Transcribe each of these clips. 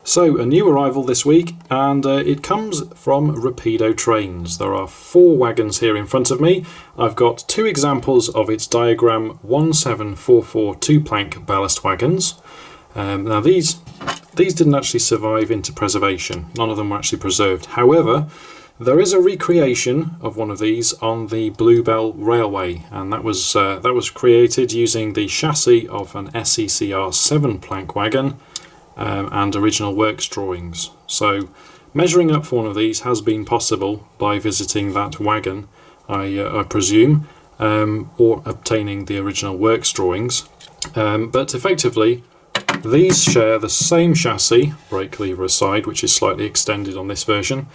So a new arrival this week, and it comes from Rapido Trains. There are 4 wagons here in front of me. I've got 2 examples of its diagram 1744 2-plank ballast wagons. Now these didn't actually survive into preservation. None of them were actually preserved. However, there is a recreation of one of these on the Bluebell Railway, and that was created using the chassis of an SECR 7-plank wagon and original works drawings. So measuring up for one of these has been possible by visiting that wagon, I presume, or obtaining the original works drawings. But effectively, these share the same chassis, brake lever aside, which is slightly extended on this version,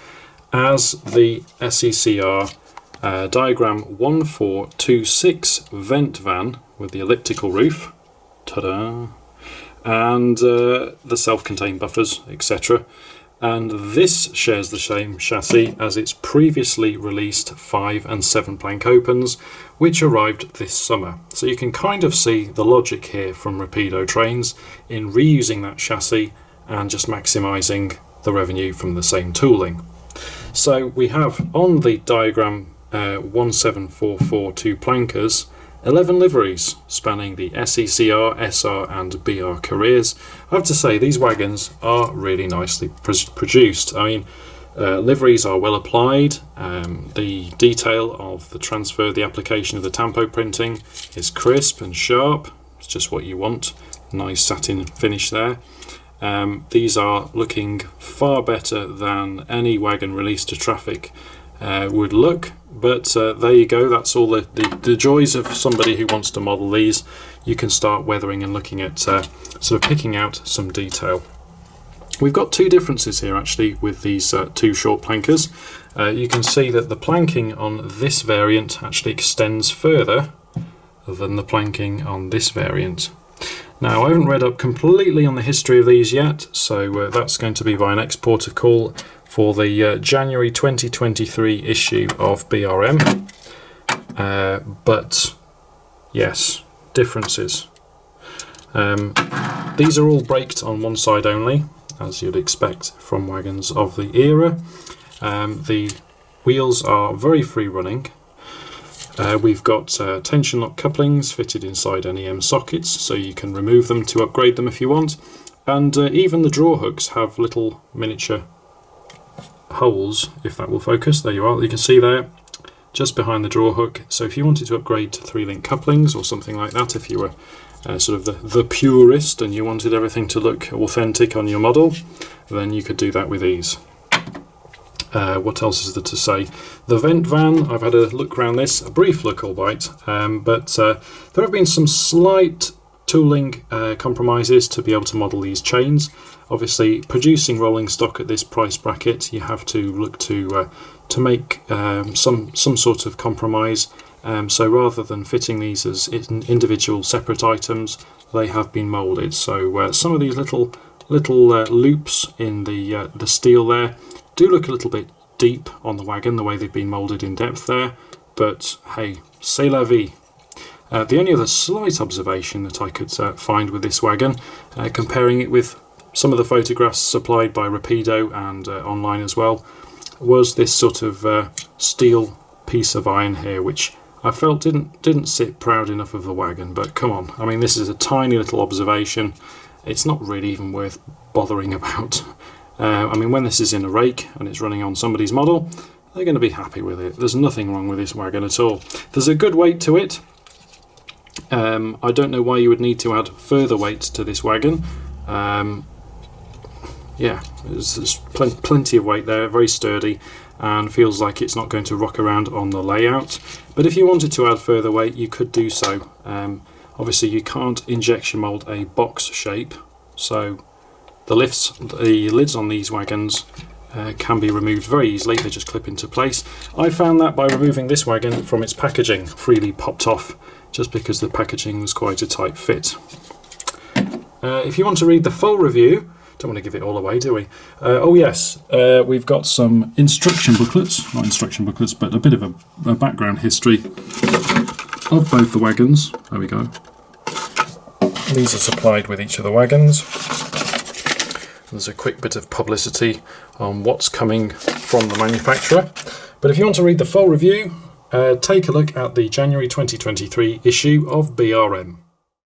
as the SECR diagram 1426 vent van with the elliptical roof. Ta-da! And the self-contained buffers, etc. And this shares the same chassis as its previously released 5 and 7 plank opens, which arrived this summer. So you can kind of see the logic here from Rapido Trains in reusing that chassis and just maximising the revenue from the same tooling. So we have on the diagram 1744 2-plankers 11 liveries spanning the SECR, SR and BR careers. I have to say these wagons are really nicely produced. I mean, liveries are well applied. The detail of the transfer, the application of the tampo printing is crisp and sharp. It's just what you want. Nice satin finish there. These are looking far better than any wagon released to traffic would look, but there you go. That's all the joys of somebody who wants to model these. You can start weathering and looking at sort of picking out some detail. We've got 2 differences here actually with these 2 short plankers. You can see that the planking on this variant actually extends further than the planking on this variant. Now, I haven't read up completely on the history of these yet, so that's going to be by an exporter call for the January 2023 issue of BRM. But yes, differences. These are all braked on one side only, as you'd expect from wagons of the era. The wheels are very free running. We've got tension lock couplings fitted inside NEM sockets, so you can remove them to upgrade them if you want. And even the draw hooks have little miniature holes, if that will focus. There you are, you can see there, just behind the draw hook. So if you wanted to upgrade to 3-link couplings or something like that, if you were sort of the purist and you wanted everything to look authentic on your model, then you could do that with ease. What else is there to say? The vent van, I've had a look around this, a brief look albeit, but there have been some slight tooling compromises to be able to model these chains. Obviously, producing rolling stock at this price bracket, you have to look to make some sort of compromise. So rather than fitting these as individual separate items, they have been moulded. So some of these little loops in the steel there do look a little bit deep on the wagon, the way they've been moulded in depth there, but hey, c'est la vie. The only other slight observation that I could find with this wagon, comparing it with some of the photographs supplied by Rapido and online as well, was this sort of steel piece of iron here, which I felt didn't sit proud enough of the wagon. But come on, I mean, this is a tiny little observation. It's not really even worth bothering about. I mean, when this is in a rake and it's running on somebody's model, they're going to be happy with it. There's nothing wrong with this wagon at all. There's a good weight to it. I don't know why you would need to add further weight to this wagon. Yeah, there's plenty of weight there, very sturdy, and feels like it's not going to rock around on the layout. But if you wanted to add further weight, you could do so. Obviously, you can't injection mold a box shape, so the lids on these wagons can be removed very easily. They just clip into place. I found that by removing this wagon from its packaging, freely popped off, just because the packaging was quite a tight fit. If you want to read the full review, don't want to give it all away, do we? Oh yes, we've got some instruction booklets, not instruction booklets, but a bit of a background history of both the wagons. There we go. These are supplied with each of the wagons. There's a quick bit of publicity on what's coming from the manufacturer. But if you want to read the full review, take a look at the January 2023 issue of BRM.